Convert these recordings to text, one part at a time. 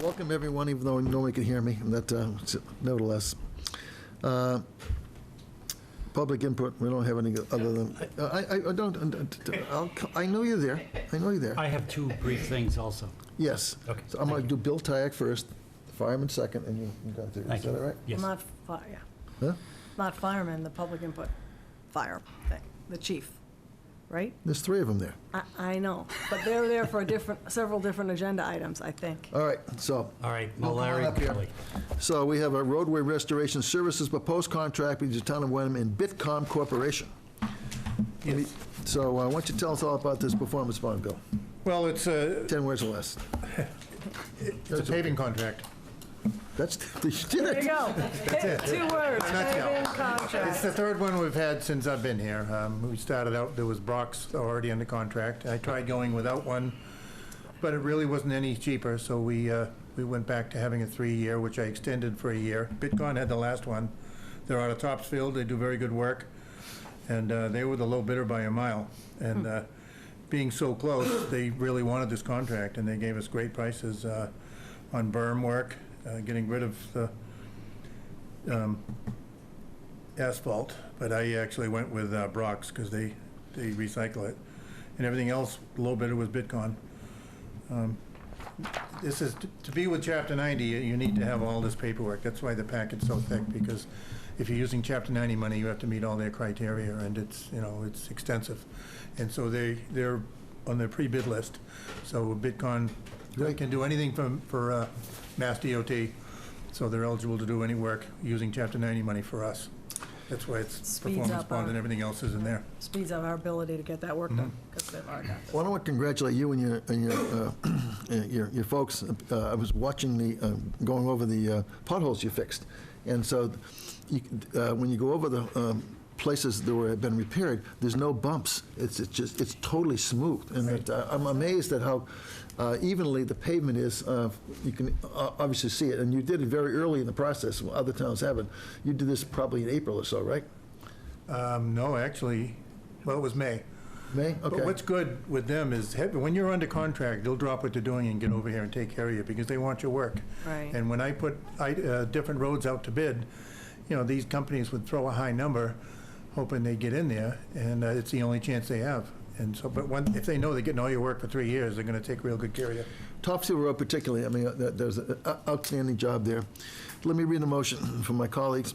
Welcome, everyone, even though no one can hear me, and that, nevertheless. Public input, we don't have any other than, I know you're there. I know you're there. I have two brief things also. Yes. Okay. So I'm going to do Bill Tyak first, fireman second, and you go through. Thank Is that you. all right? Yes. Not fire, yeah. Huh? Not fireman, the public input, fire thing, the chief, right? There's three of them there. I know, but they're there for several different agenda items, I think. All right, so. All right, Come on Larry up here. Kelly. So we have a roadway restoration services proposed contract between the town of Wenham and Bitcom Corporation. So why don't you tell us all about this performance bond, Bill? Well, it's a 10 words or less. paving contract. That's, you did There it. you go. 2 words, Nutshell. paving It's contract. the third one we've had since I've been here. We started out, there was Brock's already under contract. I tried going without one, but it really wasn't any cheaper, so we went back to having a 3-year, which I extended for a year. Bitcon had the last one. They're out of Topsfield, they do very good work, and they were the low bidder by a mile. And being so close, they really wanted this contract, and they gave us great prices on berm work, getting rid of the asphalt, but I actually went with Brock's because they recycle it. And everything else, low bidder was Bitcon. This is, to be with Chapter 90, you need to have all this paperwork. That's why the packet's so thick, because if you're using Chapter 90 money, you have to meet all their criteria, and it's, it's extensive. And so they're on their pre-bid list. So Bitcon can do anything for Mass DOT, so they're eligible to do any work using Chapter 90 money for us. That's why it's Speeds performance up bond our- and everything else is in there. Speeds up our ability to get that work done, because they've already got this. Well, I want to congratulate you and your folks. I was watching going over the potholes you fixed. And so when you go over the places that have been repaired, there's no bumps. It's totally smooth. And I'm amazed at how evenly the pavement is. You can obviously see it. And you did it very early in the process. Other towns haven't. You did this probably in April or so, right? No, actually, well, it was May. May? Okay. But what's good with them is, when you're under contract, they'll drop what they're doing and get over here and take care of you, because they want your work. Right. And when I put different roads out to bid, these companies would throw a high number, hoping they get in there, and it's the only chance they have. And so, but if they know they're getting all your work for 3 years, they're going to take real good care of you. Topsfield Road particularly, I mean, there's an outstanding job there. Let me read the motion from my colleagues.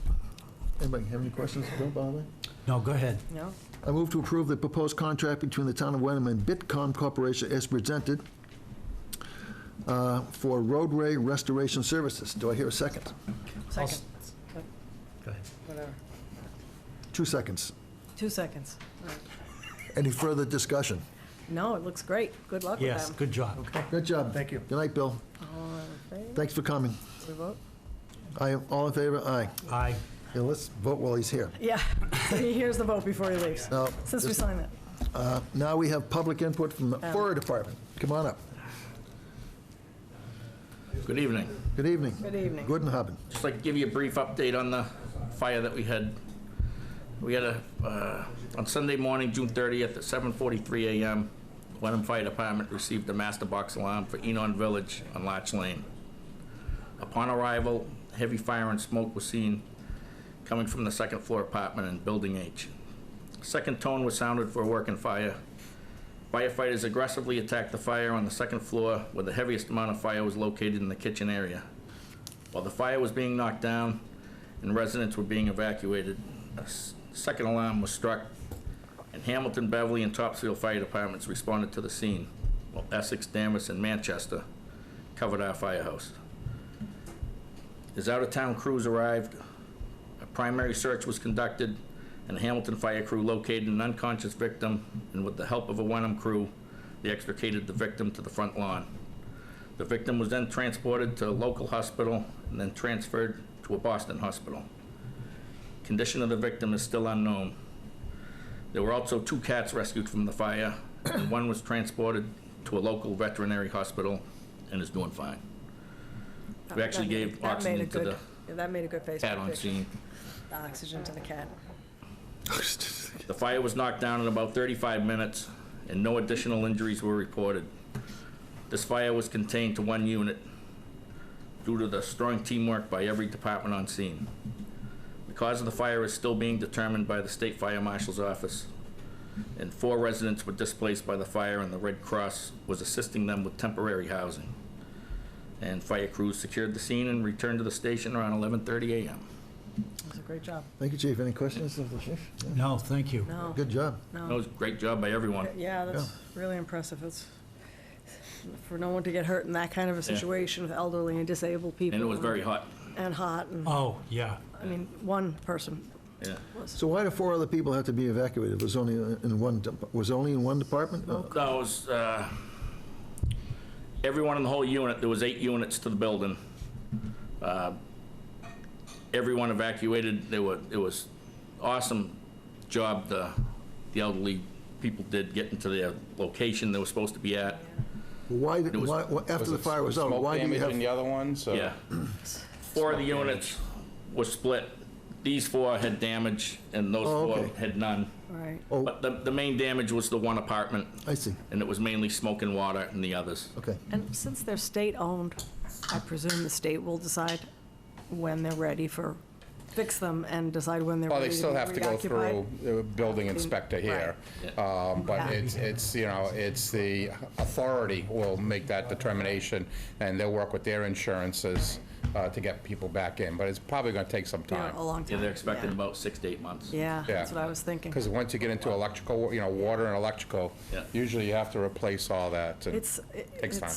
Anybody have any questions, Bill, by the way? No, go ahead. No? I move to approve the proposed contract between the town of Wenham and Bitcom Corporation as presented for roadway restoration services. Do I hear a second? Second. Go ahead. Whatever. 2 seconds. 2 seconds. All right. Any further discussion? No, it looks great. Good luck with Yes, them. good job. Good job. Thank you. Good night, Bill. All in favor? Thanks for coming. We vote? All in favor? Aye. Aye. Yeah, let's vote while he's here. Yeah, he hears the vote before he leaves, Now, since we signed it. now we have public input from the Fire Department. Come on up. Good evening. Good evening. Good evening. Good and Haben. Just like to give you a brief update on the fire that we had. We had on Sunday morning, June 30th at 7:43 a.m., Wenham Fire Department received a master box alarm for Enon Village on Larch Lane. Upon arrival, heavy fire and smoke was seen coming from the second floor apartment in Building H. Second tone was sounded for a working fire. Firefighters aggressively attacked the fire on the second floor, where the heaviest amount of fire was located in the kitchen area. While the fire was being knocked down and residents were being evacuated, a second alarm was struck, and Hamilton, Beverly, and Topsfield fire departments responded to the scene, while Essex, Danvers, and Manchester covered our firehouse. As out-of-town crews arrived, a primary search was conducted, and the Hamilton fire crew located an unconscious victim, and with the help of a Wenham crew, they extricated the victim to the front lawn. The victim was then transported to a local hospital and then transferred to a Boston hospital. Condition of the victim is still unknown. There were also 2 cats rescued from the fire, and one was transported to a local veterinary hospital and is doing fine. We actually gave oxygen to the That made a good Facebook cat on picture. scene. The oxygen to the cat. The fire was knocked down in about 35 minutes, and no additional injuries were reported. This fire was contained to 1 unit. due to the strong teamwork by every department on scene. The cause of the fire is still being determined by the State Fire Marshal's Office, and 4 residents were displaced by the fire, and the Red Cross was assisting them with temporary housing. And fire crews secured the scene and returned to the station around 11:30 a.m. That's a great job. Thank you, Chief. Any questions of the chief? Yeah. No, thank you. No, Good job. That no. was a great job by everyone. Yeah, that's really impressive. It's, for no one to get hurt in that kind of a situation with elderly and disabled people. And it was very hot. And hot, and, Oh, yeah. I mean, one person Yeah. was, So why do 4 other people have to be evacuated? Was only in one, was it only in one department? That was, everyone in the whole unit, there was 8 units to the building. Everyone evacuated. It was awesome job the elderly people did getting to their location they were supposed to be at. Why, It was- after the fire was out, why do you Smoke damage in the have, other one, so. Yeah. 4 of the units were split. These 4 had damage, and those Oh, 4 okay. had none. right. oh, But the main damage was the one apartment, I see, and it was mainly smoke and water in the others. okay. And since they're state-owned, I presume the state will decide when they're ready for, fix them and decide when they're Well, ready they to still be have to go reoccupied. through the building inspector here. But Yeah. it's, you know, it's the authority will make that determination, and they'll work with their insurances to get people back in. But it's probably gonna take some Yeah, time. a long time. Yeah, they're expecting Yeah. about 6 to 8 months. Yeah, Yeah. that's what I was thinking. Because once you get into electrical, you know, water and electrical, Yeah. usually you have to replace all that. and Takes time.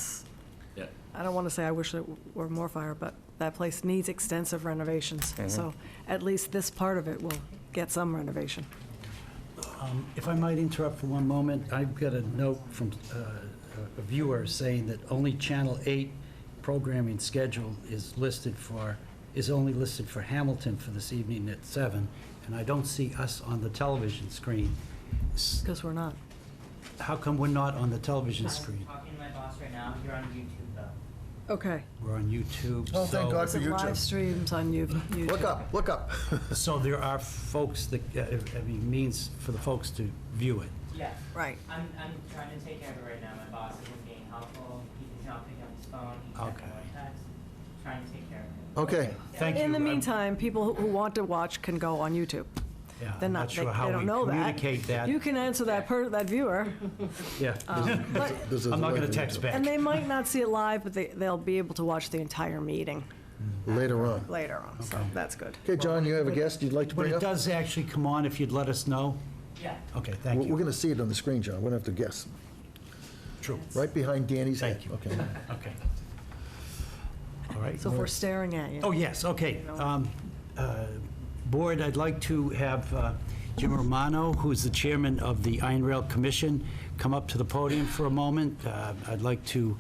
Yeah. I don't want to say I wish there were more fire, but that place needs extensive renovations. Mm-hmm. So at least this part of it will get some renovation. If I might interrupt for one moment, I've got a note from a viewer saying that only Channel 8 programming schedule is only listed for Hamilton for this evening at 7, and I don't see us on the television screen. Because we're not. How come we're not on the television screen? I'm talking to my boss right now. You're on YouTube, though. Okay. We're on YouTube. Oh, thank so- God for It's live YouTube. streams on YouTube. Look up, look up. So there are folks that, I mean, means for the folks to view it. Yeah. Right. I'm trying to take care of it right now. My boss isn't being helpful. He's not picking up his phone. He's checking Okay. my text. Trying to take care of it. Okay, Thank you. In the I'm- meantime, people who want to watch can go on YouTube. Yeah, They're I'm not, not they sure they how don't we know that. communicate that. You can answer that viewer. Yeah. But, There's a I'm not delay going to for text YouTube. back. and they might not see it live, but they'll be able to watch the entire meeting Later on. later on, so that's good. Okay, John, you have a guest you'd like to When bring it up? does actually come on, if you'd let us know. Yeah. Okay, thank We're you. going to see it on the screen, John, we don't have to guess. True. Right behind Danny's head. Thank you. Okay. Okay. All right. So if we're staring at you. Oh, yes, okay. Board, I'd like to have Jim Romano, who's the chairman of the Iron Rail Commission, come up to the podium for a moment. I'd like to,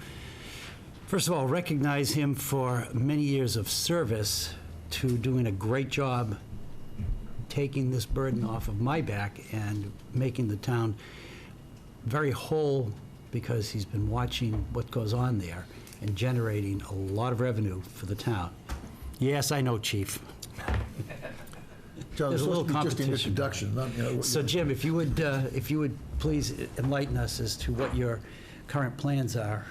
first of all, recognize him for many years of service to doing a great job taking this burden off of my back and making the town very whole, because he's been watching what goes on there and generating a lot of revenue for the town. Yes, I know, Chief. John, There's this a little was just an competition. introduction, not, you know. So Jim, if you would please enlighten us as to what your current plans are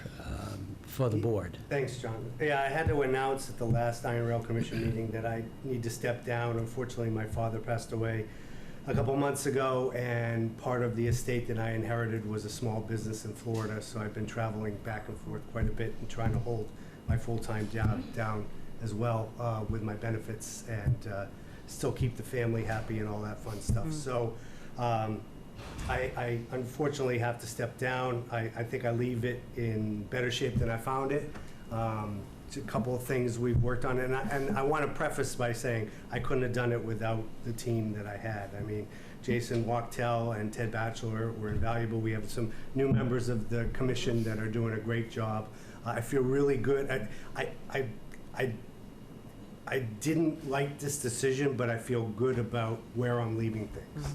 for the board. Thanks, John. Yeah, I had to announce at the last Iron Rail Commission meeting that I need to step down. Unfortunately, my father passed away a couple months ago, and part of the estate that I inherited was a small business in Florida, so I've been traveling back and forth quite a bit and trying to hold my full-time job down as well with my benefits and still keep the family happy and all that fun stuff. So I unfortunately have to step down. I think I leave it in better shape than I found it. It's a couple of things we've worked on, and I want to preface by saying I couldn't have done it without the team that I had. I mean, Jason Wachtel and Ted Batchelor were invaluable. We have some new members of the commission that are doing a great job. I feel really good. I didn't like this decision, but I feel good about where I'm leaving things.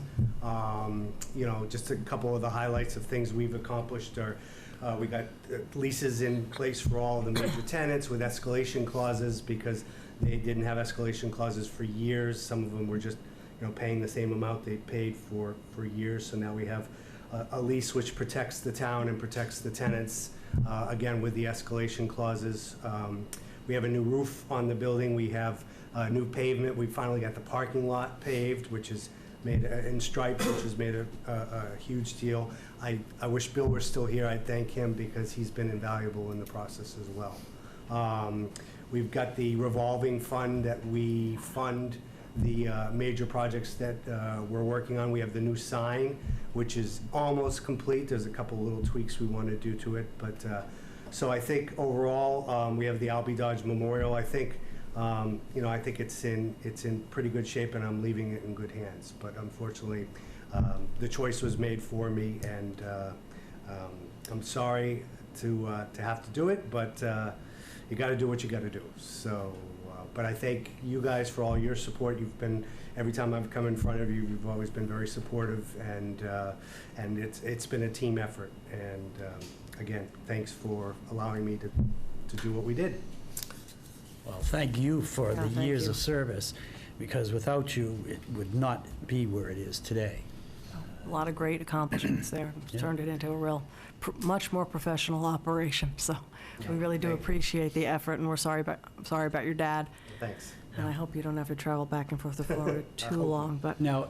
You know, just a couple of the highlights of things we've accomplished are we got leases in place for all of the major tenants with escalation clauses, because they didn't have escalation clauses for years. Some of them were just, you know, paying the same amount they paid for years. So now we have a lease which protects the town and protects the tenants, again, with the escalation clauses. We have a new roof on the building. We have new pavement. We finally got the parking lot paved, which is made in stripes, which has made a huge deal. I wish Bill were still here. I'd thank him because he's been invaluable in the process as well. We've got the revolving fund that we fund the major projects that we're working on. We have the new sign, which is almost complete. There's a couple little tweaks we want to do to it, but so I think overall we have the Albee Dodge Memorial. I think I think it's in pretty good shape, and I'm leaving it in good hands. But unfortunately, the choice was made for me, and I'm sorry to have to do it, but you got to do what you got to do. So, but I thank you guys for all your support. You've been, every time I've come in front of you, you've always been very supportive, and it's been a team effort. And again, thanks for allowing me to do what we did. Well, thank you for the thank years you. of service, because without you, it would not be where it is today. A lot of great accomplishments there. Yeah. Turned it into a real, much more professional operation. So we really do appreciate the effort, and we're sorry about your dad. Thanks. And I hope you don't have to travel back and forth to Florida too hope long. But Now,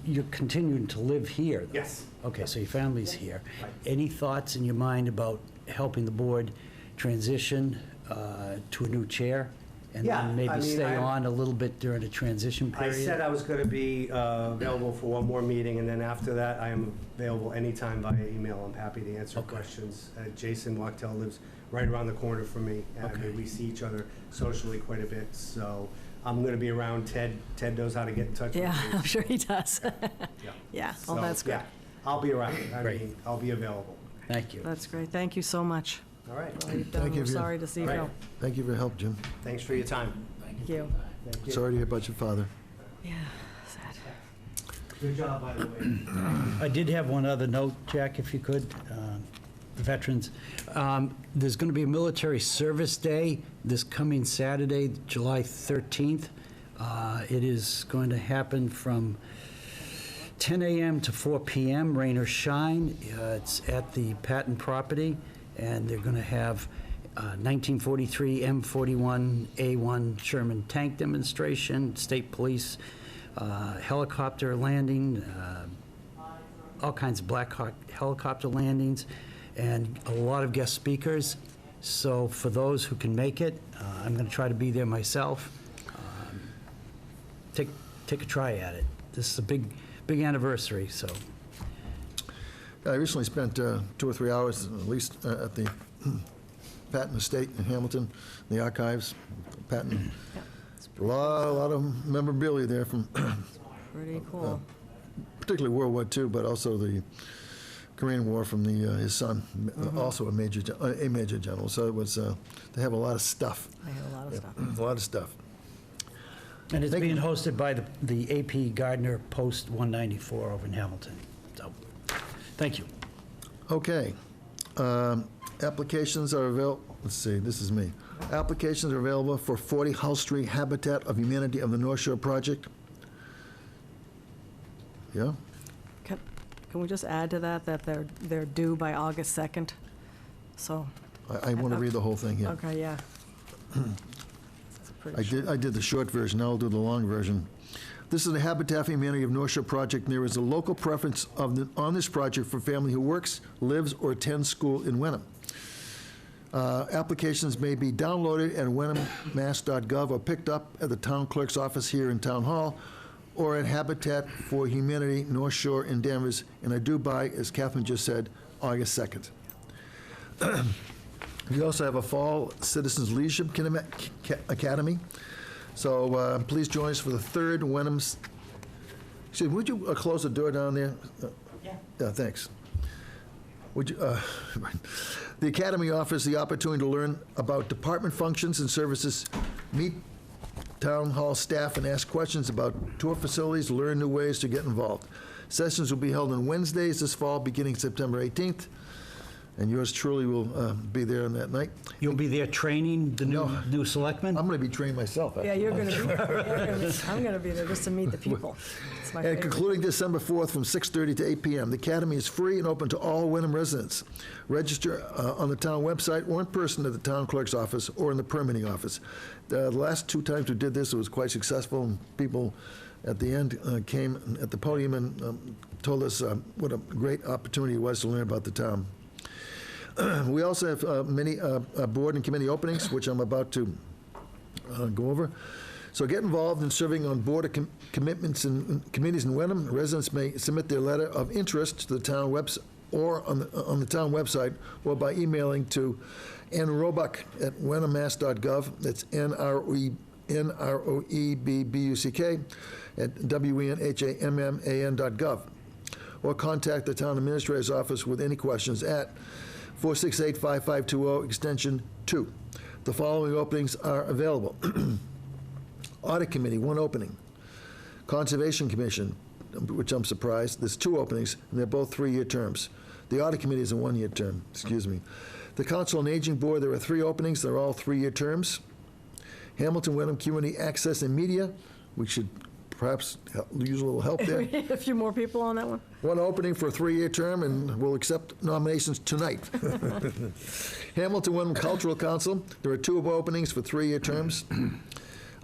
you're continuing to live here, though? Yes. Okay, so your family's here. Right. Any thoughts in your mind about helping the board transition to a new chair? And Yeah, then I maybe mean, stay on a little bit during a transition I period? said I was going to be available for one more meeting, and then after that, I am available anytime via email. I'm happy to answer Okay. questions. Jason Wachtel lives right around the corner from me. I Okay. mean, we see each other socially quite a bit, so I'm going to be around. Ted knows how to get in touch yeah, with me. I'm sure he does. Yeah. Yeah, well, So, that's good. yeah, I'll be around. I Great. mean, I'll be available. Thank you. That's great. Thank you so much All right. for all you've done. Thank you We're for your- sorry to see you Right. go. Thank you for your help, Jim. Thanks for your time. Thank you. Thank you. Sorry to hear about your father. Yeah, sad. Good job, by the way. I did have one other note, Jack, if you could, the veterans. There's going to be a military service day this coming Saturday, July 13th. It is going to happen from 10 a.m. to 4 p.m., rain or shine. It's at the Patton property, and they're going to have 1943 M41A1 Sherman tank demonstration, state police, helicopter landing, all kinds of Black Hawk helicopter landings, and a lot of guest speakers. So for those who can make it, I'm going to try to be there myself. Take a try at it. This is a big anniversary, so. I recently spent 2 or 3 hours at least at the Patton Estate in Hamilton, the archives, Patton. Yeah, A lot of memorabilia there from pretty cool. particularly World War II, but also the Korean War from his son, also a major general. So it was, they have a lot of stuff, I have a lot of stuff. a lot of stuff. And it's Thank being you. hosted by the AP Gardner Post 194 over in Hamilton. So, thank you. Okay. Applications are available, let's see, this is me. Applications are available for 40 Hull Street Habitat of Humanity of the North Shore Project. Yeah? Can we just add to that they're due by August 2nd? So, I want to read the whole thing here. okay, yeah. It's a pretty short- I did the short version, now I'll do the long version. This is the Habitat for Humanity of North Shore project, and there is a local preference on this project for family who works, lives, or attends school in Wenham. Applications may be downloaded at wenhammass.gov or picked up at the town clerk's office here in Town Hall or at Habitat for Humanity North Shore in Danvers, and are due by, as Catherine just said, August 2nd. We also have a Fall Citizens Leadership Academy. So please join us for the third Wenham's. Excuse me, would you close the door down there? Yeah, thanks. Would you, the Academy offers the opportunity to learn about department functions and services, meet town hall staff and ask questions about tour facilities, learn new ways to get involved. Sessions will be held on Wednesdays this fall, beginning September 18th. and yours truly will be there on that night. You'll be there training the new selectmen? I'm going to be trained myself. Yeah, you're going to, I'm going to be there just to meet the people. It's my And favorite. concluding December 4th from 6:30 to 8 p.m. The Academy is free and open to all Wenham residents. Register on the town website or in person at the town clerk's office or in the permitting office. The last 2 times we did this, it was quite successful, and people at the end came at the podium and told us what a great opportunity it was to learn about the town. We also have many board and committee openings, which I'm about to go over. So get involved in serving on board of commitments and committees in Wenham. Residents may submit their letter of interest to the town website or on the town website, or by emailing to nroebuck@wenhammass.gov. That's NROEBBUCK at WENHAMMAN.gov. Or contact the town administrator's office with any questions at 468-5520, extension 2. The following openings are available. Audit Committee, 1 opening. Conservation Commission, which I'm surprised, there's 2 openings, and they're both 3-year terms. The Audit Committee is a 1-year term, excuse me. The Council on Aging Board, there are 3 openings, they're all 3-year terms. Hamilton Wenham Community Access and Media, we should perhaps use a little help there. We need a few more people on that one. 1 opening for a 3-year term, and we'll accept nominations tonight. Hamilton Wenham Cultural Council, there are 2 openings for 3-year terms.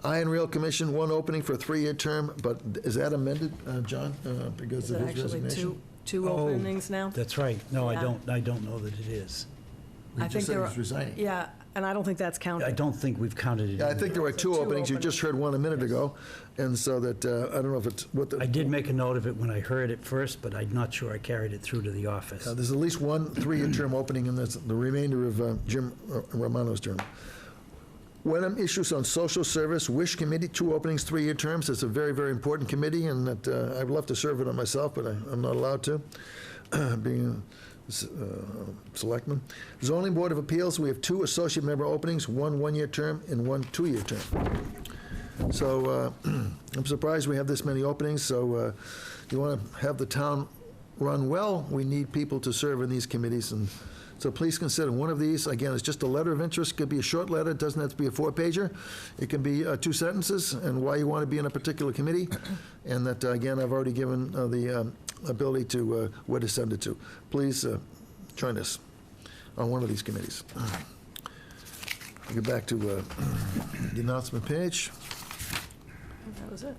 Iron Rail Commission, 1 opening for a 3-year term, but is that amended, John, because Is of it his actually resignation? two Oh, openings now? That's right. No, Yeah. I don't know that it is. We I just think said there he's are- resigning. Yeah, and I don't think that's I counted. don't think we've counted it. Yeah, I in think there were 2 2 openings. You just heard one a minute ago, and so that, I don't know if it's what the... I did make a note of it when I heard it first, but I'm not sure I carried it through to the office. There's at least 1 3-year term opening, and that's the remainder of Jim Romano's term. Wenham Issues on Social Service, Wish Committee, 2 openings, 3-year terms. It's a very, very important committee, and that I'd love to serve it on myself, but I'm not allowed to, being a selectman. Zoning Board of Appeals, we have 2 associate member openings, 1 1-year term and 1 2-year term. So I'm surprised we have this many openings, so you want to have the town run well, we need people to serve in these committees, and so please consider one of these. Again, it's just a letter of interest, could be a short letter, it doesn't have to be a 4-pager. It can be 2 sentences, and why you want to be in a particular committee, and that, again, I've already given the ability to where to send it to. Please join us on one of these committees. I'll get back to the announcement page. That was it.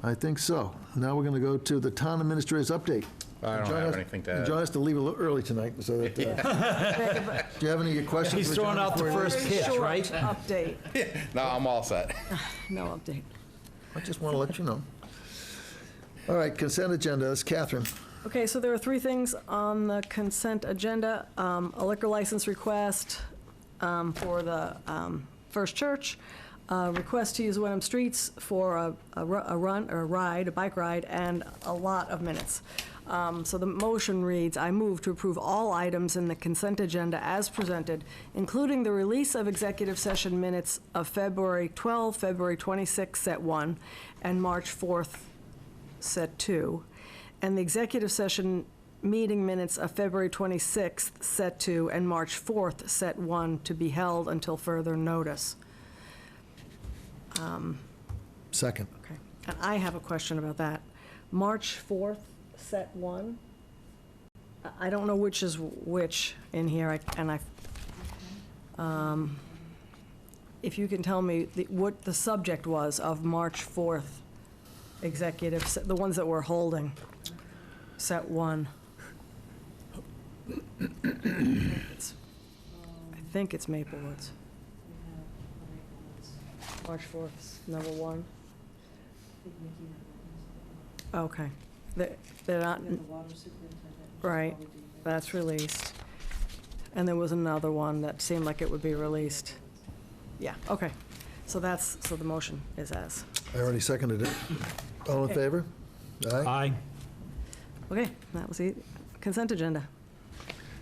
I think so. Now we're going to go to the town administrator's update. I don't have anything to add. John has to leave a little early tonight, so that, do you have any questions? He's for throwing John out the before he first leaves? pitch, Short right? update. No, I'm all set. No update. I just want to let you know. All right, consent agenda, that's Catherine. Okay, so there are 3 things on the consent agenda. A liquor license request for the First Church, a request to use Wenham Streets for a run, or a ride, a bike ride, and a lot of minutes. So the motion reads, I move to approve all items in the consent agenda as presented, including the release of executive session minutes of February 12, February 26, set 1, and March 4th, set 2, and the executive session meeting minutes of February 26th, set 2, and March 4th, set 1, to be held until further notice. Second. Okay. And I have a question about that. March 4th, set 1? I don't know which is which in here, if you can tell me what the subject was of March 4th executive, the ones that we're holding, set 1. I think it's Maple Woods. March 4th, number 1. Okay. They're not, right, that's released. And there was another one that seemed like it would be released. Yeah, okay. So the motion is as. I already seconded it. All in Okay. favor? Aye. Aye. Okay, that was the consent agenda.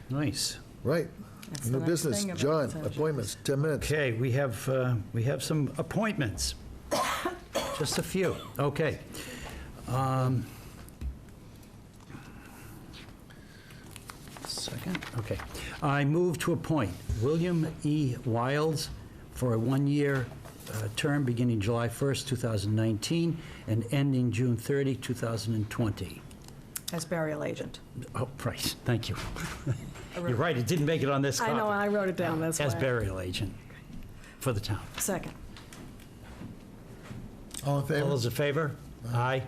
Nice. Right. That's the New next business, thing about John, consent agenda. appointments, 10 minutes. Okay, we have some appointments. Just a few. Okay. Second. second? Okay. I move to appoint William E. Wiles for a one-year term beginning July 1st, 2019, and ending June 30, 2020. As burial agent. Oh, right, thank you. You're right, it didn't make it on this I copy. know, I wrote it down, that's why. As burial agent for the town. Second. All in All favor? those in favor? Aye.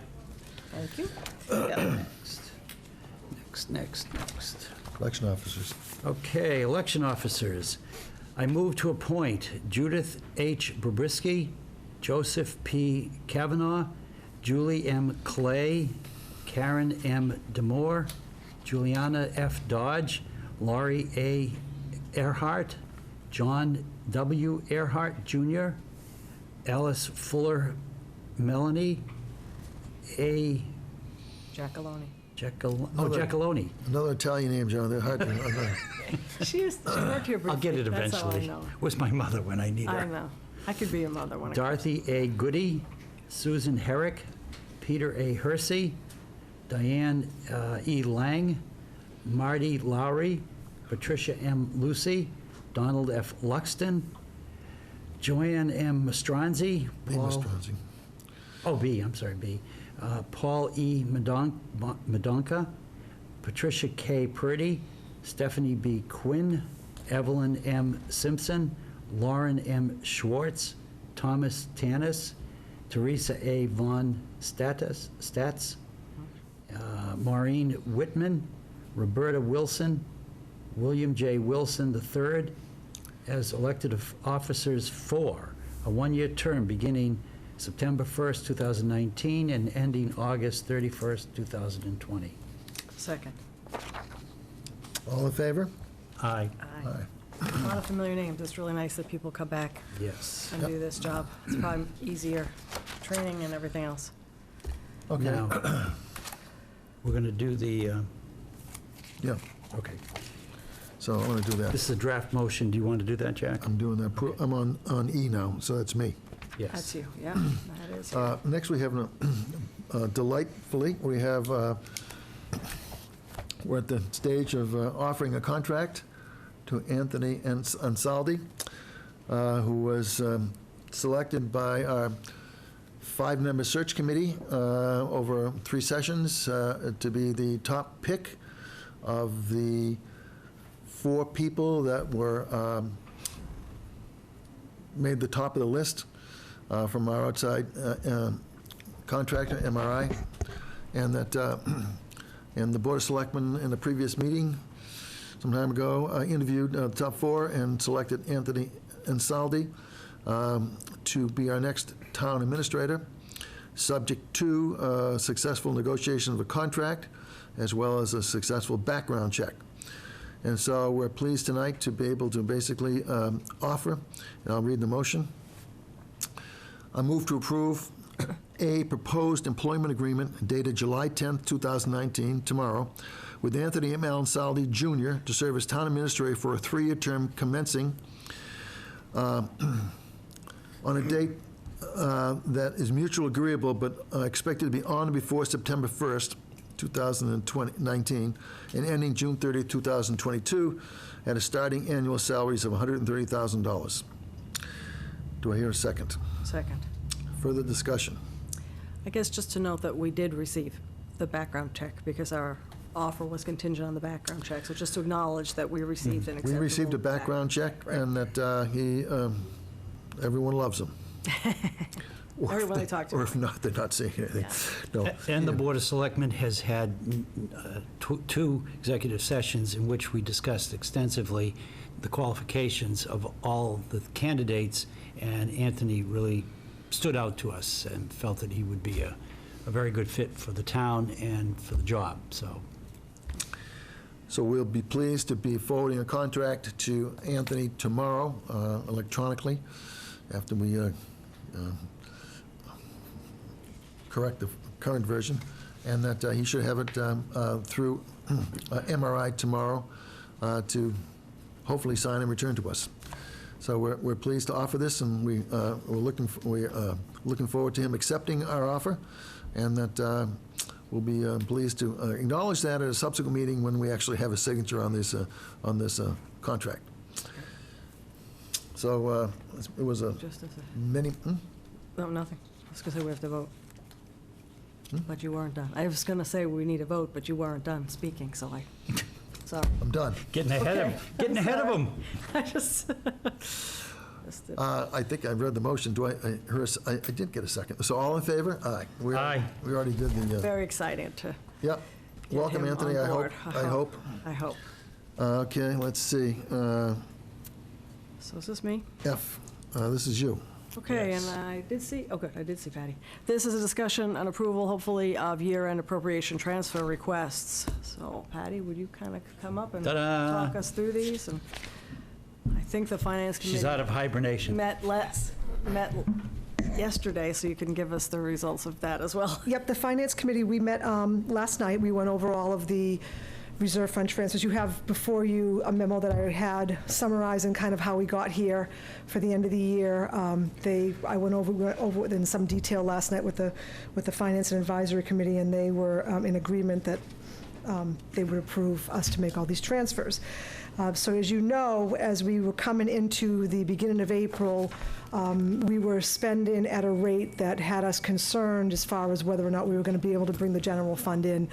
Thank you. Next. Election officers. Okay, election officers. I move to appoint Judith H. Brabrisky, Joseph P. Kavanaugh, Julie M. Clay, Karen M. Demore, Juliana F. Dodge, Laurie A. Earhart, John W. Earhart Jr., Alice Fuller Melanie, A. Giacalone. Giacalone. Another Italian name, John. They're hard to... She worked here briefly. I'll get it That's how I eventually. know. Was my mother when I need her. I know. I could be your mother when I... Dorothy A. Goody, Susan Herrick, Peter A. Hersey, Diane E. Lang, Marty Lowry, Patricia M. Lucy, Donald F. Luxton, Joanne M. Mastronzi, B. Mastronzi. B. Paul E. Madonka, Patricia K. Purdy, Stephanie B. Quinn, Evelyn M. Simpson, Lauren M. Schwartz, Thomas Tanis, Teresa A. Von Stats, Maureen Whitman, Roberta Wilson, William J. Wilson III, as elected officers for a one-year term beginning September 1st, 2019, and ending August 31st, 2020. Second. All in favor? Aye. Aye. A lot of familiar names. It's really nice that people come back Yes. and do this job. It's probably easier training and everything else. Okay. Now, we're going to do the, Yeah, okay. so I want to do that. This is a draft motion. Do you want to do that, Jack? I'm doing that. I'm on E now, so that's me. Yes. That's you, yeah, that is. Next, we have, delightfully, we have, we're at the stage of offering a contract to Anthony Ansaldi, who was selected by our 5-member search committee over 3 sessions to be the top pick of the 4 people that were made the top of the list from our outside contractor, MRI, and that and the Board of Selectmen in the previous meeting some time ago interviewed the top 4 and selected Anthony Ansaldi to be our next town administrator, subject to successful negotiation of a contract, as well as a successful background check. And so we're pleased tonight to be able to basically offer, and I'll read the motion. I move to approve a proposed employment agreement dated July 10th, 2019, tomorrow, with Anthony M. Ansaldi Jr. to serve as town administrator for a 3-year term commencing on a date that is mutually agreeable but expected to be on or before September 1st, 2019, and ending June 30th, 2022, at a starting annual salaries of $130,000. Do I hear a second? Second. Further discussion? I guess just to note that we did receive the background check because our offer was contingent on the background check. So just to acknowledge that we received an We acceptable... received a background check, and that everyone loves him. Everyone I talked to. Or if not, they're not saying anything. No. And the Board of Selectmen has had 2 executive sessions in which we discussed extensively the qualifications of all the candidates, and Anthony really stood out to us and felt that he would be a very good fit for the town and for the job, so. So we'll be pleased to be forwarding a contract to Anthony tomorrow electronically, after we correct the current version, and that he should have it through MRI tomorrow to hopefully sign and return to us. So we're pleased to offer this, and we're looking forward to him accepting our offer, and that we'll be pleased to acknowledge that at a subsequent meeting when we actually have a signature on this contract. So it was a Just a second. many, No, nothing. I was going to say we have to vote. But you weren't done. I was going to say we need a vote, but you weren't done speaking, so sorry. I'm done. Getting ahead of, Okay. getting ahead of them. I just did. I think I've read the motion. Do I heard I did get a second. So all in favor? Aye. Aye. We already did the, Very exciting to yep. get Welcome, him Anthony, on I hope. board. I hope. I hope. Okay, let's see. So is this me? F, this is you. Okay, Yes. and I did see, oh, good, I did see Patty. This is a discussion and approval, hopefully, of year-end appropriation transfer requests. So Patty, would you kind of come up and Ta-da. talk us through these? And I think the Finance She's out Committee of hibernation. met yesterday, so you can give us the results of that as well. Yep, the Finance Committee, we met last night. We went over all of the reserve fund transfers. You have before you a memo that I had summarizing kind of how we got here for the end of the year. I went over it in some detail last night with the Finance and Advisory Committee, and they were in agreement that they would approve us to make all these transfers. So as you know, as we were coming into the beginning of April, we were spending at a rate that had us concerned as far as whether or not we were going to be able to bring the general fund in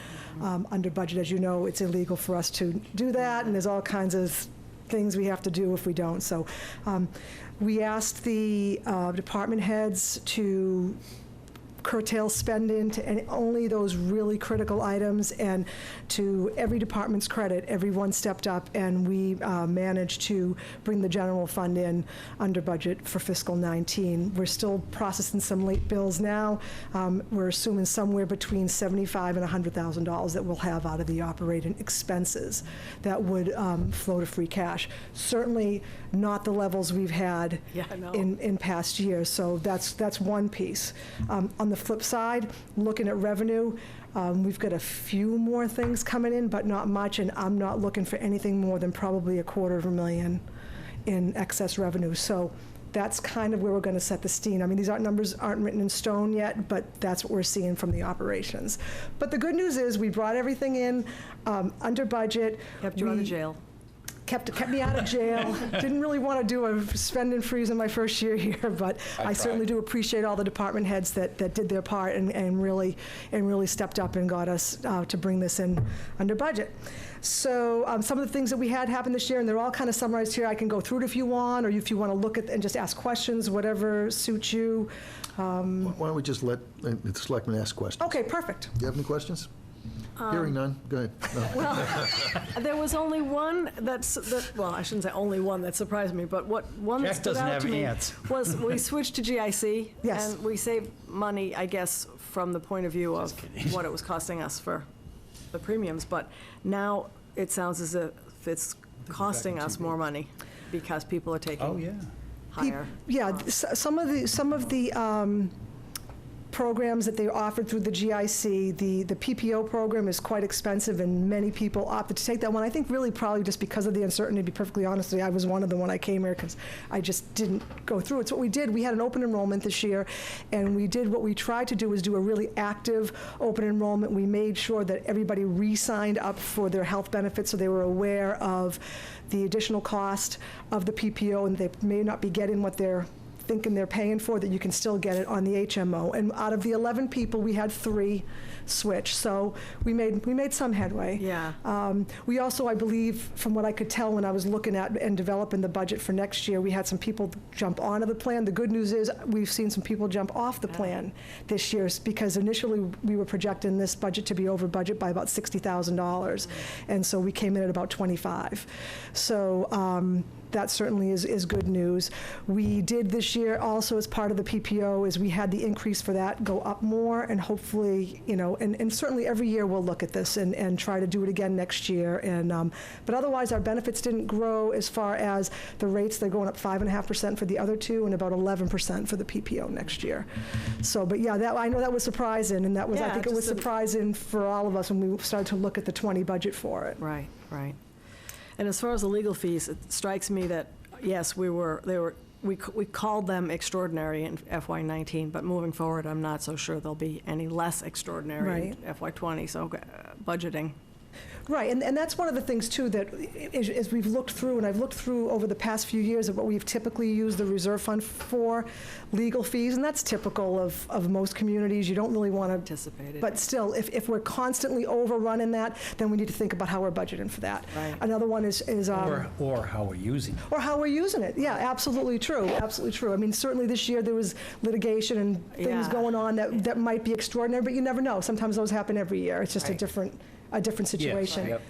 under budget. As you know, it's illegal for us to do that, and there's all kinds of things we have to do if we don't. So we asked the department heads to curtail spending to only those really critical items, and to every department's credit, everyone stepped up, and we managed to bring the general fund in under budget for fiscal 19. We're still processing some late bills now. We're assuming somewhere between $75,000 and $100,000 that we'll have out of the operating expenses that would flow to free cash. Certainly not the levels we've had Yeah, I know. in past years, so that's one piece. On the flip side, looking at revenue, we've got a few more things coming in, but not much, and I'm not looking for anything more than probably $250,000 in excess revenue. So that's kind of where we're going to set the scene. I mean, these numbers aren't written in stone yet, but that's what we're seeing from the operations. But the good news is we brought everything in under budget. Kept you out of We- jail. kept me out of jail. Didn't really want to do a spend and freeze in my first year here, but I certainly do appreciate all the department heads that did their part and really stepped up and got us to bring this in under budget. So some of the things that we had happen this year, and they're all kind of summarized here. I can go through it if you want, or if you want to look at and just ask questions, whatever suits you. Why don't we just let the selectmen ask questions? Okay, perfect. Do you have any questions? Hearing none, go ahead. No. Well, there was only one well, I shouldn't say only one that surprised me, but one that Jack stood doesn't out have to me ants. was we switched to GIC. Yes. And we saved money, I guess, from the point of view of what it was costing us for the premiums. But now it sounds as if it's costing us more money because people are taking Oh, yeah. higher. Yeah, some of the programs that they offered through the GIC, the PPO program is quite expensive, and many people opted to take that one. I think really probably just because of the uncertainty, to be perfectly honest with you, I was one of them when I came here because I just didn't go through it. So what we did, we had an open enrollment this year, and what we tried to do was do a really active open enrollment. We made sure that everybody re-signed up for their health benefits so they were aware of the additional cost of the PPO, and they may not be getting what they're thinking they're paying for, that you can still get it on the HMO. And out of the 11 people, we had 3 switch. So we made some headway. Yeah. We also, I believe, from what I could tell when I was looking at and developing the budget for next year, we had some people jump onto the plan. The good news is we've seen some people jump off the plan this year, because initially we were projecting this budget to be over budget by about $60,000. And so we came in at about 25. So that certainly is good news. We did this year also, as part of the PPO, is we had the increase for that go up more, and hopefully, and certainly every year we'll look at this and try to do it again next year. And but otherwise, our benefits didn't grow as far as the rates. They're going up 5.5% for the other 2 and about 11% for the PPO next year. So, but yeah, I know that was surprising, and that was, I Yeah, think it was just surprising for all of us when we started to look at the 20 budget for it. Right. And as far as the legal fees, it strikes me that, yes, they were we called them extraordinary in FY '19, but moving forward, I'm not so sure they'll be any less extraordinary in FY '20, so budgeting. Right, and that's one of the things, too, that as we've looked through, and I've looked through over the past few years of what we've typically used the reserve fund for, legal fees, and that's typical of most communities. You don't really want to... Anticipated. But still, if we're constantly overrunning that, then we need to think about how we're budgeting for that. Right. Another one is... Or how we're using it. Or how we're using it, yeah, absolutely true, absolutely true. I mean, certainly this year, there was litigation and things Yeah. going on that might be extraordinary, but you never know. Sometimes those happen every year. It's just a Right. different situation. Yep.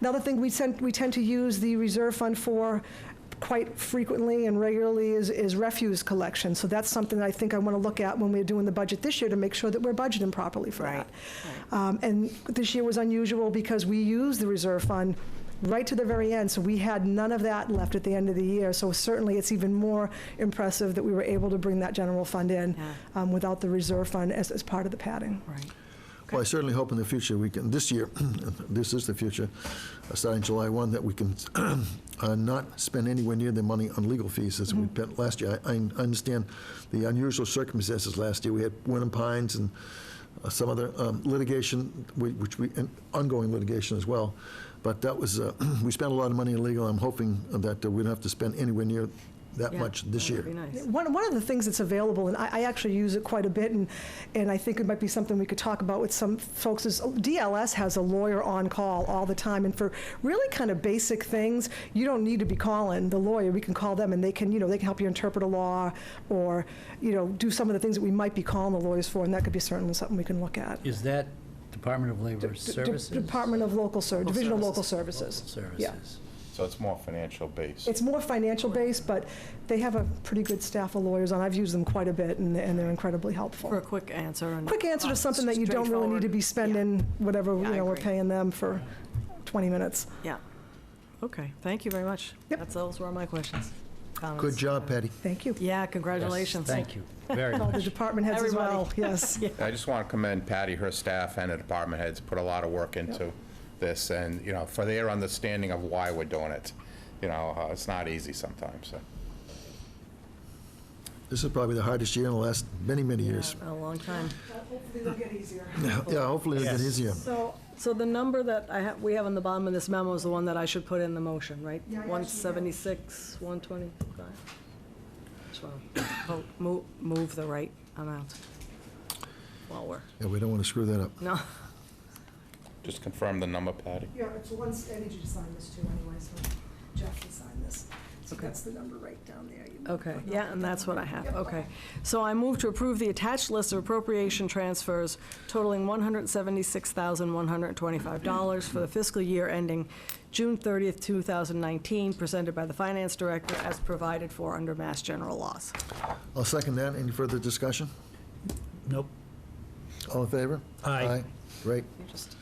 Another thing we tend to use the reserve fund for quite frequently and regularly is refuse collection. So that's something that I think I want to look at when we're doing the budget this year to make sure that we're budgeting properly for Right, that. And this year was unusual because we used the reserve fund right to the very end, so we had none of that left at the end of the year. So certainly, it's even more impressive that we were able to bring that general fund in without the reserve fund as part of the padding. Right. Well, I certainly hope in the future we can, this year, this is the future, starting July 1, that we can not spend anywhere near the money on legal fees as we spent last year. I understand the unusual circumstances last year. We had Wenham Pines and some other litigation, and ongoing litigation as well. But that was, we spent a lot of money in legal. I'm hoping that we don't have to spend anywhere near that much this year. That'd be nice. One of the things that's available, and I actually use it quite a bit, and I think it might be something we could talk about with some folks, is DLS has a lawyer on call all the time, and for really kind of basic things, you don't need to be calling the lawyer. We can call them, and they can help you interpret a law, or do some of the things that we might be calling the lawyers for, and that could be certainly something we can look at. Is that Department of Labor Services? Department of Local Services, Division of Local Services. Services. Yeah. So it's more financial based. It's more financial based, but they have a pretty good staff of lawyers on. I've used them quite a bit, and they're incredibly helpful. For a quick answer. And Quick answer to something that you don't really need to be spending whatever, Yeah, I we're agree. paying them for 20 minutes. Yeah. Okay, thank you very much. Yep. Those were my questions. Comments. Good job, Patty. Thank you. Yeah, congratulations. Thank you very All the much. department heads as Everybody. well, yes. I just want to commend Patty, her staff, and the department heads put a lot of work into this, and, for their understanding of why we're doing it. It's not easy sometimes, so. This is probably the hardest year in the last many, many years. A long time. Hopefully they'll get easier. Yeah, hopefully it'll get Yes. easier. So the number that we have on the bottom of this memo is the one that I should put in the motion, right? Yeah, I actually 176, 125. Just want to move the right amount while we're, Yeah, we don't want to screw that up. no. Just confirm the number, Patty. Yeah, it's one, I need you to sign this too anyway, so Jeff can sign this. So Okay. that's the number right down there. Okay, yeah, and that's what I have, okay. So I move to approve the attached list of appropriation transfers totaling $176,125 for the fiscal year ending June 30th, 2019, presented by the Finance Director as provided for under Mass General Laws. I'll second that. Any further discussion? Nope. All in favor? Aye. Great. You just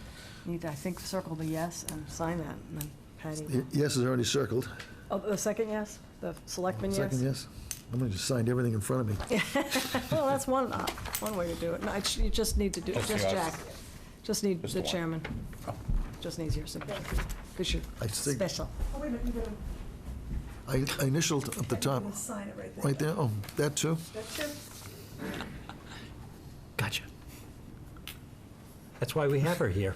need to, I think, circle the yes and sign that, and then Patty. Yes is already circled. Oh, the second yes? The selectman yes? Second yes? Somebody just signed everything in front of me. Well, that's one way to do it. No, you just need to do, Just just yours. Jack. Just need Just the the one. chairman. Just needs your signature. Because you're I think- special. Oh, wait a minute, you gotta, I initialed at the top. sign it right there. Right there? Oh, that too? That's it. Gotcha. That's why we have her here.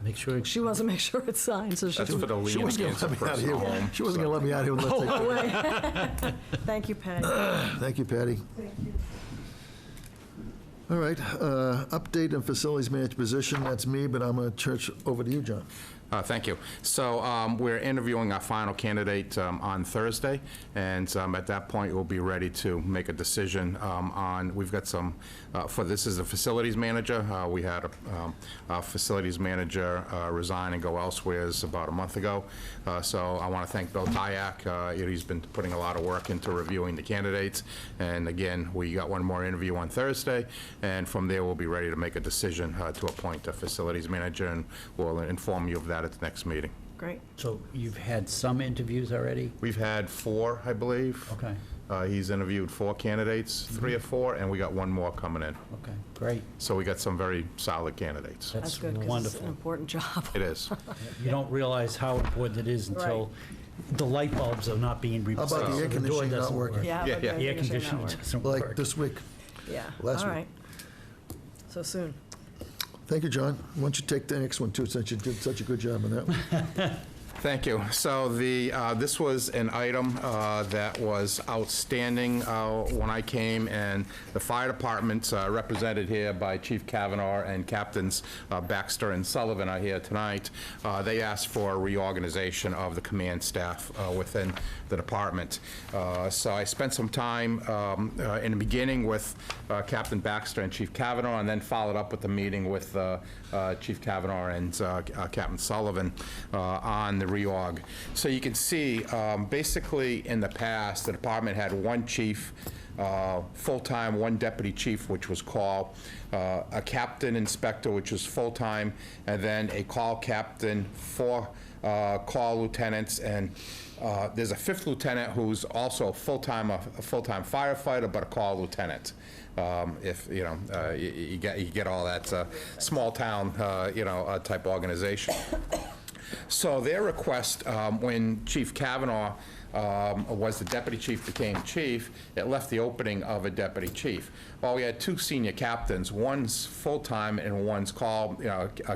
Make sure. She wants to make sure it's signed, so she That's for the She lien wasn't against gonna a let me out of personal here. home. She wasn't gonna let me out of here unless I... go away. Thank you, Patty. Thank you, Patty. Thank you. All right, update on facilities manager position. That's me, but I'm going to turn it over to you, John. Thank you. So we're interviewing our final candidate on Thursday, and at that point, we'll be ready to make a decision on, we've got some, this is a facilities manager. We had a facilities manager resign and go elsewhere about a month ago. So I want to thank Bill Tyak. He's been putting a lot of work into reviewing the candidates. And again, we got one more interview on Thursday, and from there, we'll be ready to make a decision to appoint a facilities manager, and we'll inform you of that at the next meeting. Great. So you've had some interviews already? We've had 4, I believe. Okay, He's interviewed 4 candidates, 3 or 4, and we got 1 more coming in. okay, great. So we got some very solid candidates. That's That's good, because it's an wonderful. important job. It is. You don't realize how important it is until the light bulbs are not being How replaced. about the air so door conditioning not doesn't work. working? Yeah. Yeah, but yeah. the Air conditioning not work. doesn't Like work. this week? Yeah, last all week. right. So soon. Thank you, John. Why don't you take the next one, too, since you did such a good job on that one? Thank you. So this was an item that was outstanding when I came, and the fire department, represented here by Chief Kavanaugh and Captains Baxter and Sullivan are here tonight. They asked for a reorganization of the command staff within the department. So I spent some time in the beginning with Captain Baxter and Chief Kavanaugh, and then followed up with the meeting with Chief Kavanaugh and Captain Sullivan on the reorg. So you can see, basically in the past, the department had one chief, full-time, one deputy chief, which was call, a captain inspector, which was full-time, and then a call captain, 4 call lieutenants, and there's a 5th lieutenant who's also a full-time firefighter, but a call lieutenant. If you know, you get all that small town, type organization. So their request, when Chief Kavanaugh was the deputy chief, became chief, it left the opening of a deputy chief. Well, we had 2 senior captains, one's full-time and one's call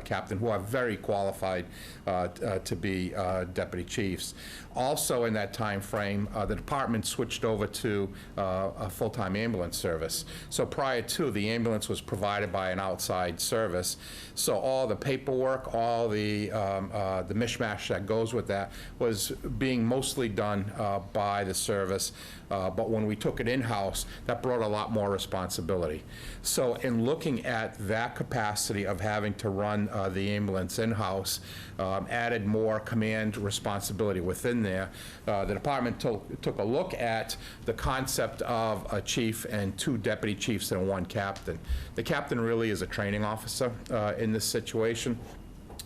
captain, who are very qualified to be deputy chiefs. Also in that time frame, the department switched over to a full-time ambulance service. So prior to, the ambulance was provided by an outside service. So all the paperwork, all the mishmash that goes with that was being mostly done by the service. But when we took it in-house, that brought a lot more responsibility. So in looking at that capacity of having to run the ambulance in-house, added more command responsibility within there, the department took a look at the concept of a chief and 2 deputy chiefs and 1 captain. The captain really is a training officer in this situation.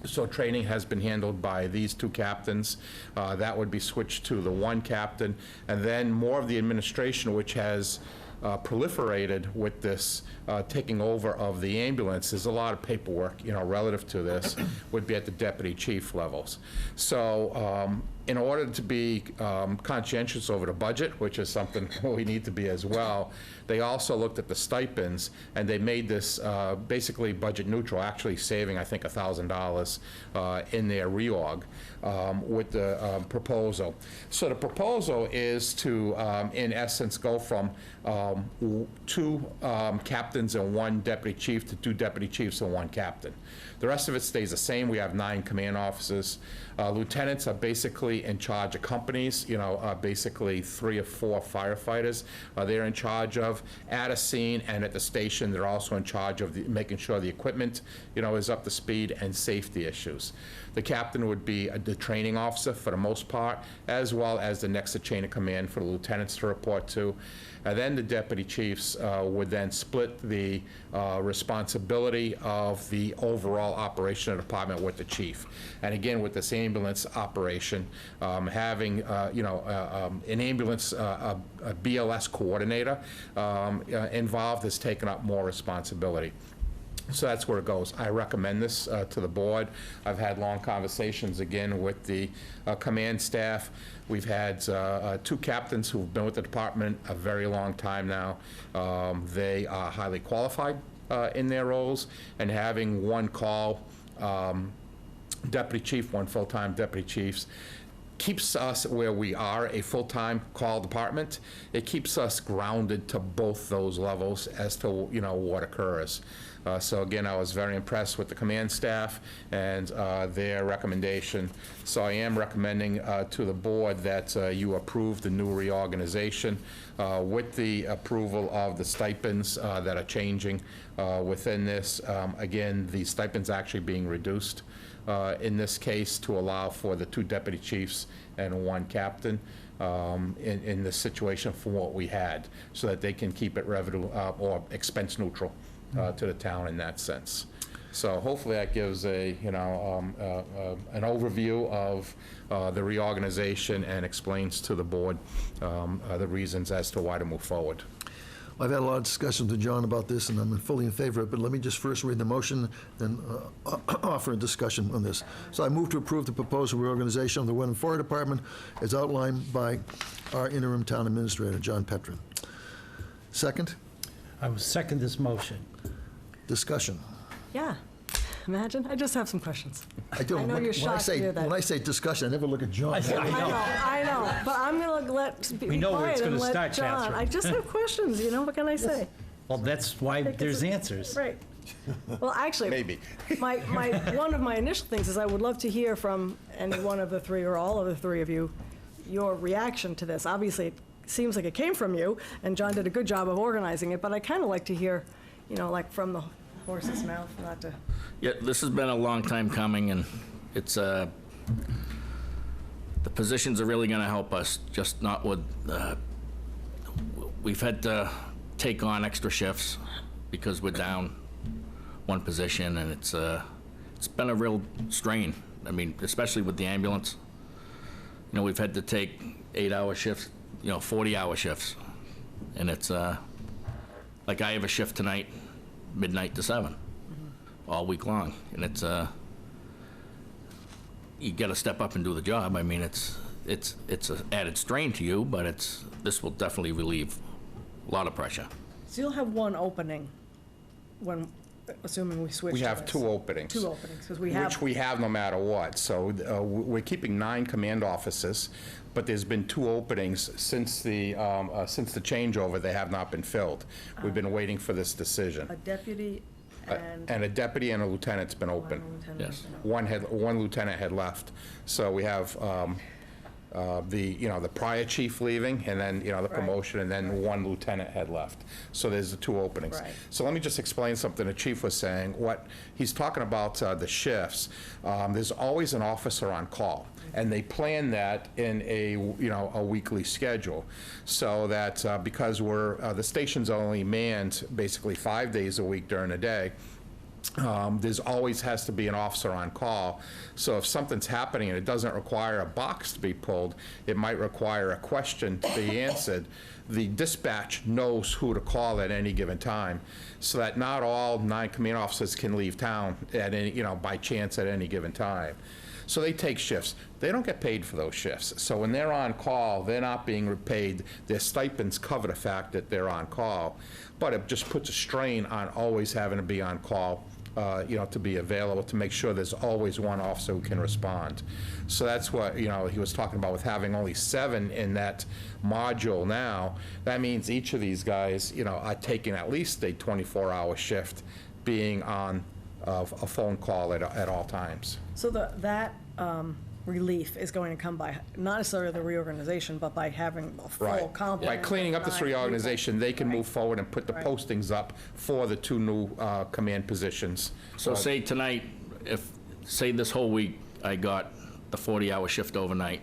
So training has been handled by these 2 captains. That would be switched to the 1 captain. And then more of the administration, which has proliferated with this taking over of the ambulance. There's a lot of paperwork, relative to this, would be at the deputy chief levels. So in order to be conscientious over the budget, which is something we need to be as well, they also looked at the stipends, and they made this basically budget neutral, actually saving, I think, $1,000 in their reorg with the proposal. So the proposal is to, in essence, go from 2 captains and 1 deputy chief to 2 deputy chiefs and 1 captain. The rest of it stays the same. We have 9 command officers. Lieutenants are basically in charge of companies, basically 3 or 4 firefighters they're in charge of. At a scene and at the station, they're also in charge of making sure the equipment, is up to speed, and safety issues. The captain would be the training officer for the most part, as well as the next chain of command for the lieutenants to report to. And then the deputy chiefs would then split the responsibility of the overall operation of the department with the chief. And again, with this ambulance operation, having an ambulance, a BLS coordinator involved has taken up more responsibility. So that's where it goes. I recommend this to the board. I've had long conversations again with the command staff. We've had 2 captains who've been with the department a very long time now. They are highly qualified in their roles, and having 1 call deputy chief, 1 full-time deputy chiefs, keeps us where we are, a full-time call department. It keeps us grounded to both those levels as to what occurs. So again, I was very impressed with the command staff and their recommendation. So I am recommending to the board that you approve the new reorganization with the approval of the stipends that are changing within this. Again, the stipends actually being reduced in this case to allow for the 2 deputy chiefs and 1 captain in this situation from what we had, so that they can keep it revenue or expense neutral to the town in that sense. So hopefully that gives an overview of the reorganization and explains to the board the reasons as to why to move forward. I've had a lot of discussions with John about this, and I'm fully in favor of it, but let me just first read the motion, then offer a discussion on this. So I move to approve the proposed reorganization of the Wenham Fire Department as outlined by our interim town administrator, John Petrin. Second, I will second this motion. discussion. Yeah, imagine, I just have some questions. I do. I know you're shocked to hear that. When I say discussion, I never look at John. I know, but I'm going to be We know where it's quiet and gonna let start, John. Catherine. I just have questions, what can I say? Well, that's why there's answers. Right. Well, actually. Maybe. One of my initial things is I would love to hear from any one of the three or all of the three of you, your reaction to this. Obviously, it seems like it came from you, and John did a good job of organizing it, but I kind of like to hear, like from the horse's mouth, not to. Yeah, this has been a long time coming, and it's, the positions are really gonna help us, just not with, we've had to take on extra shifts because we're down one position, and it's been a real strain. I mean, especially with the ambulance. We've had to take 8-hour shifts, 40-hour shifts. And it's, like I have a shift tonight, midnight to 7, all week long. And it's, you gotta step up and do the job. I mean, it's an added strain to you, but this will definitely relieve a lot of pressure. So you'll have one opening when, assuming we switch We to have this. 2 openings. 2 openings, because we have. Which we have no matter what. So we're keeping 9 command offices, but there's been 2 openings since the changeover. They have not been filled. We've been waiting for this decision. A deputy and. And a deputy and a lieutenant's been open. one lieutenant Yes. has been One lieutenant had left. So we have the prior chief leaving, and then, the promotion, and then 1 lieutenant had left. So there's the 2 openings. Right. So let me just explain something the chief was saying. What he's talking about, the shifts, there's always an officer on call, and they plan that in a weekly schedule, so that because the station's only manned basically 5 days a week during the day, there's always has to be an officer on call. So if something's happening and it doesn't require a box to be pulled, it might require a question to be answered. The dispatch knows who to call at any given time, so that not all 9 command officers can leave town at any, by chance at any given time. So they take shifts. They don't get paid for those shifts. So when they're on call, they're not being paid. Their stipends cover the fact that they're on call. But it just puts a strain on always having to be on call, to be available, to make sure there's always one officer who can respond. So that's what, he was talking about with having only 7 in that module now. That means each of these guys, are taking at least a 24-hour shift, being on a phone call at all times. So that relief is going to come by, not necessarily the reorganization, but by having a full Right. complement. By cleaning up of this 9 people. reorganization, they can Right. move forward and put the Right. postings up for the 2 new command positions. So say tonight, say this whole week, I got the 40-hour shift overnight.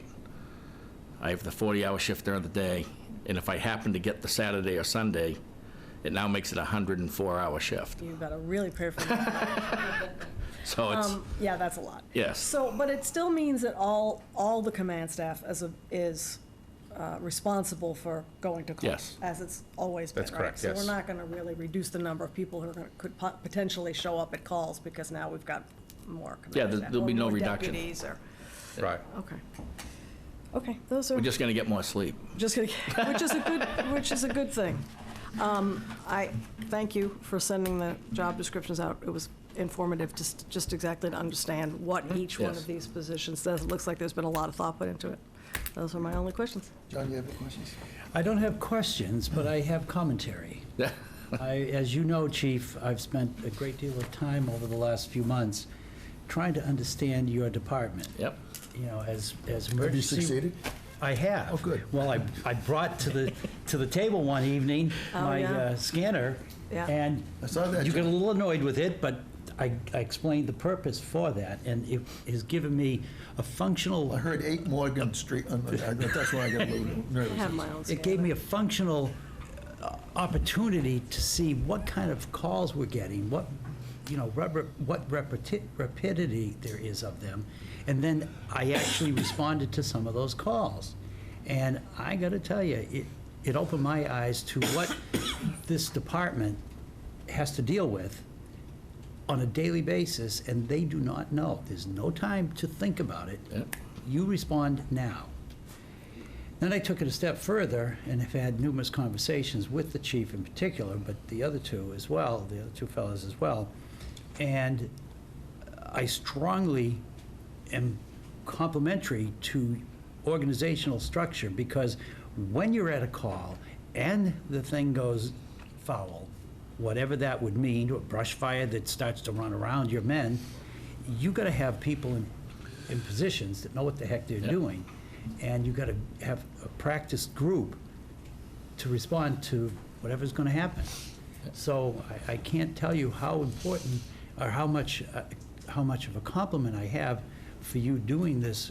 I have the 40-hour shift during the day, and if I happen to get the Saturday or Sunday, it now makes it a 104-hour shift. You've got to really pay for that. So it's, Yeah, that's a lot. yes. So, but it still means that all the command staff is responsible for going to calls. Yes. As it's always been, That's right? correct, So yes. we're not going to really reduce the number of people who could potentially show up at calls, because now we've got more command Yeah, staff. there'll be or no more reduction. deputies or, Right. okay. Okay, those are. We're just gonna get more sleep. Just gonna, which is a good thing. I thank you for sending the job descriptions out. It was informative, just exactly to understand what each one Yes. of these positions does. It looks like there's been a lot of thought put into it. Those are my only questions. John, you have any questions? I don't have questions, but I have commentary. As you know, Chief, I've spent a great deal of time over the last few months trying to understand your department. Yep. As Have you emergency. succeeded? I have. Oh, good. Well, I brought to the table one evening Oh, my yeah. Scanner, Yeah. and I saw that, you got a John. little annoyed with it, but I explained the purpose for that, and it has given me a functional. I heard 8 Morgan Street, that's why I got a little I nervous. have my own. It gave me a functional opportunity to see what kind of calls we're getting, what rapidity there is of them. And then I actually responded to some of those calls. And I got to tell you, it opened my eyes to what this department has to deal with on a daily basis, and they do not know. There's no time to think about it. Yeah. You respond now. Then I took it a step further and have had numerous conversations with the chief in particular, but the other two as well, the other two fellows as well. And I strongly am complimentary to organizational structure, because when you're at a call and the thing goes foul, whatever that would mean, a brush fire that starts to run around your men, you got to have people in positions that know what the heck they're doing, and you got to have a practiced group to respond to whatever's going to happen. So I can't tell you how important or how much of a compliment I have for you doing this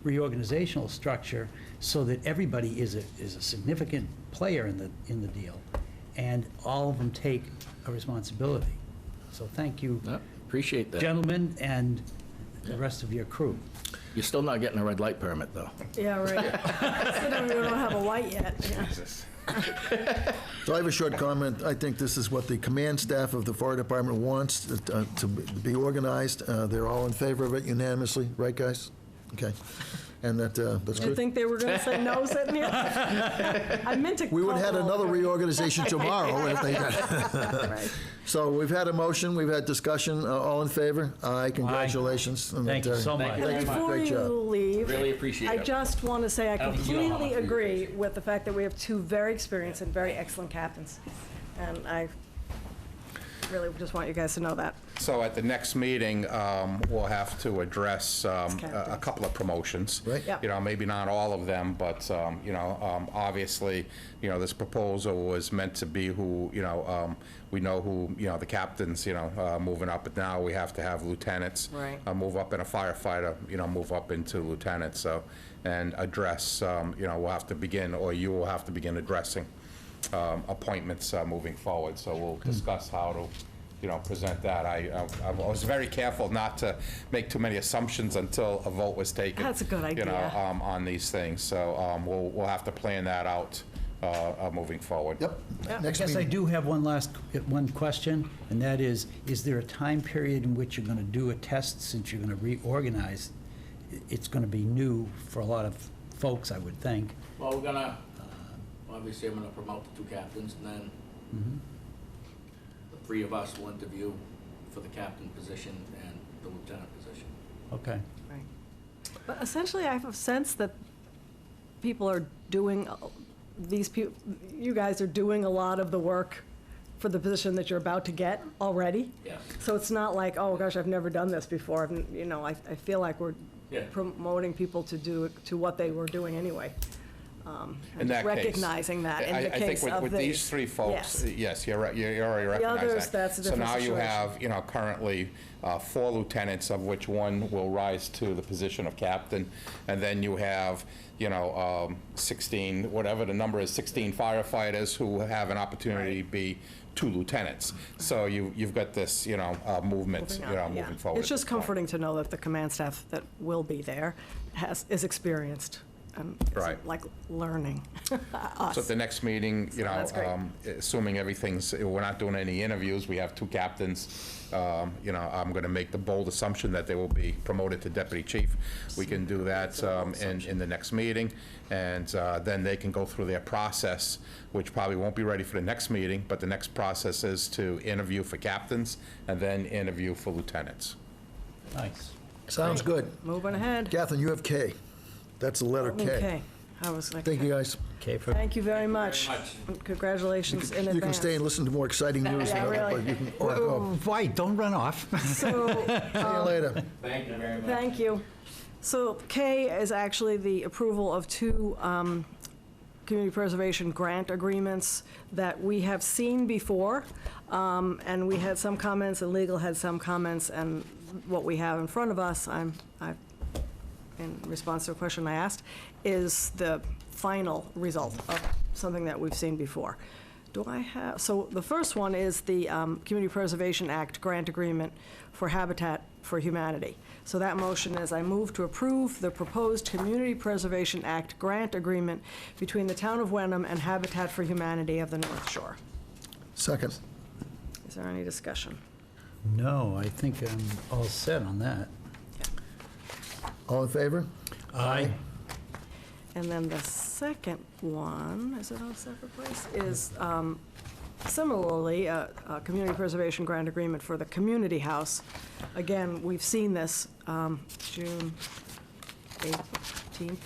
reorganizational structure, so that everybody is a significant player in the deal, and all of them take a responsibility. So thank you, Yep, appreciate that. gentlemen, and the rest of your crew. You're still not getting a red light permit, though. Yeah, right. Considering we don't have a light yet. Yeah. So I have a short comment. I think this is what the command staff of the fire department wants, to be organized. They're all in favor of it unanimously, right, guys? Okay. And that's I good. think they were going to say no sitting here. I meant to. We would have had call. another reorganization tomorrow if they did. Right. So we've had a motion, we've had discussion. All in favor? Aye, congratulations. And, Thank you so much. Thank you. Before Great you job. leave, Really appreciate I it. just want to say I don't think you know how completely much we agree appreciate with the fact that we have two very experienced and very excellent captains. And I really just want you guys to know that. So at the next meeting, we'll have to address a captains. couple of promotions. Right. Yep. You know, maybe not all of them, but, obviously, this proposal was meant to be who, we know who, the captains, moving up, but now we have to have lieutenants. Right. Move up, in a firefighter, move up into lieutenant, so, and address, we'll have to begin, or you will have to begin addressing appointments moving forward. So we'll discuss how to, present that. I was very careful not to make too many assumptions until a vote was taken. That's a good idea. On these things. So we'll have to plan that out moving forward. Yep. Yeah. I Next guess I meeting. do have one question, and that is there a time period in which you're going to do a test, since you're going to reorganize? It's going to be new for a lot of folks, I would think. Well, we're gonna, obviously, I'm gonna promote the two captains, and then the three of us will interview for the captain position and the lieutenant position. Okay. Right. But essentially, I have a sense that people are doing, you guys are doing a lot of the work for the position that you're about to get already. Yes. So it's not like, oh gosh, I've never done this before. I feel like we're Yeah. promoting people to what they were doing anyway. In that case, recognizing that in the I case think of with these three folks, Yes. yes, you're right, you already recognize that. others, that's a different So now you situation. have, currently 4 lieutenants, of which one will rise to the position of captain, and then you have, 16, whatever the number is, 16 firefighters who have an opportunity to be 2 lieutenants. So you've got this, movement, Moving on, yeah. moving forward. It's just comforting to know that the command staff that will be there is experienced and Right. isn't like learning us. So at the next meeting, that's great. Assuming we're not doing any interviews, we have 2 captains, I'm going to make the bold assumption that they will be promoted to deputy chief. We can do that in the next meeting, and then they can go through their process, which probably won't be ready for the next meeting, but the next process is to interview for captains and then interview for lieutenants. Nice. Sounds good. Moving ahead. Catherine, you have K. That's the letter K. Okay. I was like, Thank you, guys. Okay, for thank you very much. much. And congratulations in advance. You can stay and listen to more exciting news. Yeah, really. But you can, or go. Why, don't run off. So, See you later. Thank you very much. thank you. So K is actually the approval of 2 community preservation grant agreements that we have seen before. And we had some comments, and legal had some comments, and what we have in front of us, in response to a question I asked, is the final result of something that we've seen before. So the first one is the Community Preservation Act grant agreement for Habitat for Humanity. So that motion is I move to approve the proposed Community Preservation Act grant agreement between the Town of Wenham and Habitat for Humanity of the North Shore. Second. Is there any discussion? No, I think I'm all set on that. All in favor? Aye. And then the second one, is it on a separate place, is similarly a community preservation grant agreement for the community house. Again, we've seen this June 18th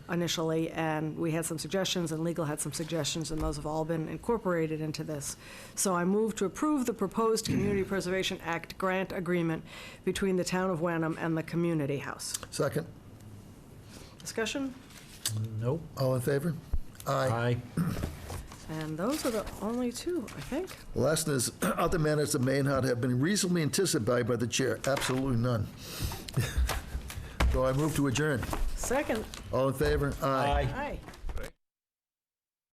initially, and we had some suggestions, and legal had some suggestions, and those have all been incorporated into this. So I move to approve the proposed Community Preservation Act grant agreement between the Town of Wenham and the community house. Second. Discussion? Nope. All in favor? Aye. And those are the only two, I think. The last one is, other matters of Maynard have been reasonably anticipated by the chair. Absolutely none. So I move to adjourn. Second. All in favor? Aye. Aye.